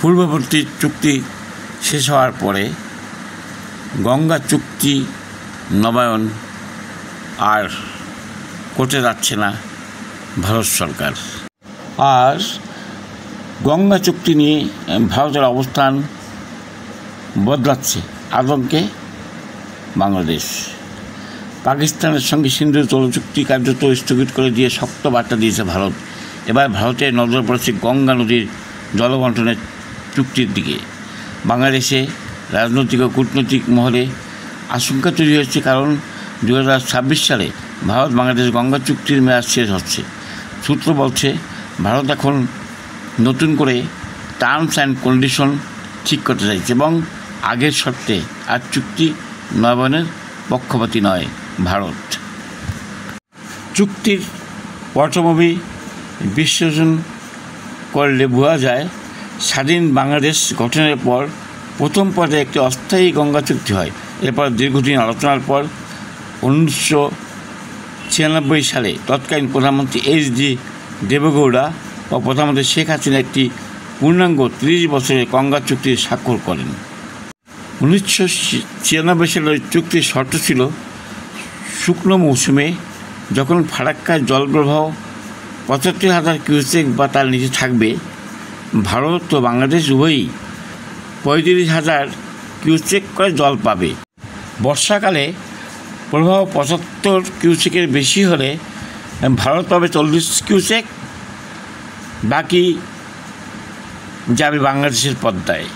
পূর্ববর্তী চুক্তি শেষ হওয়ার পরে গঙ্গা চুক্তি নবায়ন আর করতে যাচ্ছে না ভারত সরকার। আর গঙ্গা চুক্তি নিয়ে ভারতের অবস্থান বদলাচ্ছে আতঙ্কে বাংলাদেশ। পাকিস্তানের সঙ্গে সিন্ধু জল চুক্তি কার্যত স্থগিত করে দিয়ে শক্ত বার্তা দিয়েছে ভারত। এবার ভারতের নজর পড়েছে গঙ্গা নদীর জলবন্টনের চুক্তির দিকে। বাংলাদেশে রাজনৈতিক ও কূটনৈতিক মহলে আশঙ্কা তৈরি হয়েছে, কারণ 2026 সালে ভারত বাংলাদেশ গঙ্গা চুক্তির মেয়াদ শেষ হচ্ছে। সূত্র বলছে ভারত এখন নতুন করে টার্মস অ্যান্ড কন্ডিশন ঠিক করতে চাইছে এবং আগের শর্তে আর চুক্তি নবায়নের পক্ষপাতী নয় ভারত। চুক্তির পটভূমি বিশ্লেষণ করলে বোঝা যায়, স্বাধীন বাংলাদেশ গঠনের পর প্রথম পর্যায়ে একটি অস্থায়ী গঙ্গা চুক্তি হয়। এরপর দীর্ঘদিন আলোচনার পর 1996 সালে তৎকালীন প্রধানমন্ত্রী এইচ.ডি. দেবেগৌড়া ও প্রধানমন্ত্রী শেখ হাসিনা একটি পূর্ণাঙ্গ 30 বছরের গঙ্গা চুক্তির স্বাক্ষর করেন। 1996 সালে চুক্তির শর্ত ছিল, শুকনো মৌসুমে যখন ফারাক্কার জলপ্রবাহ 75,000 কিউসেক বা তার নিচে থাকবে, ভারত ও বাংলাদেশ উভয়ই 35,000 কিউসেক করে জল পাবে। বর্ষাকালে প্রবাহ 75 কিউসেকের বেশি হলে ভারত পাবে 40 কিউসেক, বাকি যাবে বাংলাদেশের পদ্মায়।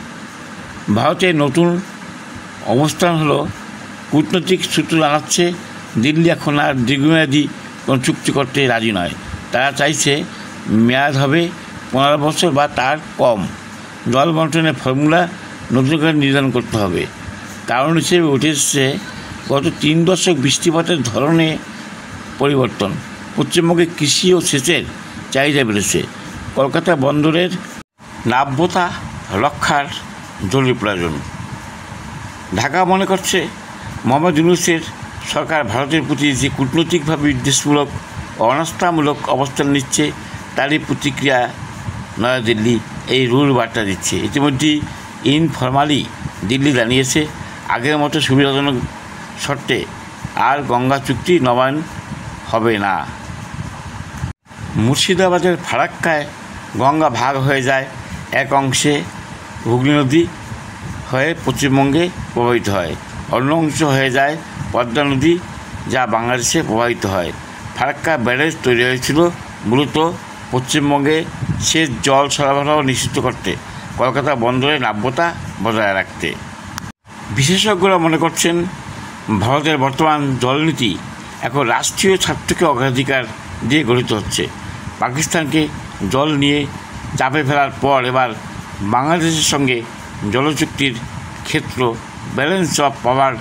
ভারতের নতুন অবস্থান হলো, কূটনৈতিক সূত্র জানাচ্ছে দিল্লি এখন আর দীর্ঘমেয়াদী কোনো চুক্তি করতে রাজি নয়। তারা চাইছে মেয়াদ হবে 15 বছর বা তার কম। জল বন্টনের ফর্মুলা নতুন করে নির্ধারণ করতে হবে। কারণ হিসেবে উঠে এসেছে গত 3 দশক বৃষ্টিপাতের ধরনে পরিবর্তন। পশ্চিমবঙ্গে কৃষি ও সেচের চাহিদা বেড়েছে। কলকাতা বন্দরের নাব্যতা রক্ষার জরুরি প্রয়োজন। ঢাকা মনে করছে মোহাম্মদ ইউনূসের সরকার ভারতের প্রতি যে কূটনৈতিকভাবে বিদ্বেষমূলক ও অনাস্থামূলক অবস্থান নিচ্ছে, তারই প্রতিক্রিয়া নয়াদিল্লি এই রুল বার্তা দিচ্ছে। ইতিমধ্যেই ইনফরমালি দিল্লি জানিয়েছে আগের মতো সুবিধাজনক শর্তে আর গঙ্গা চুক্তি নবায়ন হবে না। মুর্শিদাবাদের ফারাক্কায় গঙ্গা ভাগ হয়ে যায়, এক অংশে হুগলি নদী হয়ে পশ্চিমবঙ্গে প্রবাহিত হয়, অন্য অংশ হয়ে যায় পদ্মা নদী, যা বাংলাদেশে প্রবাহিত হয়। ফারাক্কা ব্যারেজ তৈরি হয়েছিল মূলত পশ্চিমবঙ্গে সেচ জল সরবরাহ নিশ্চিত করতে, কলকাতা বন্দরের নাব্যতা বজায় রাখতে। বিশেষজ্ঞরা মনে করছেন ভারতের বর্তমান জলনীতি এখন রাষ্ট্রীয় স্বার্থকে অগ্রাধিকার দিয়ে গঠিত হচ্ছে। পাকিস্তানকে জল নিয়ে চাপে ফেলার পর এবার বাংলাদেশের সঙ্গে জলচুক্তির ক্ষেত্র ব্যালেন্স অফ পাওয়ার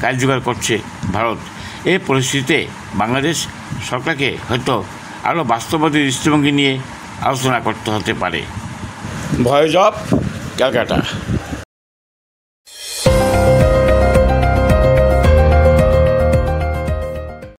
কার্যকর করছে ভারত। এই পরিস্থিতিতে বাংলাদেশ সরকারকে হয়তো আরও বাস্তববাদী দৃষ্টিভঙ্গি নিয়ে আলোচনা করতে হতে পারে। Voice of Calcutta.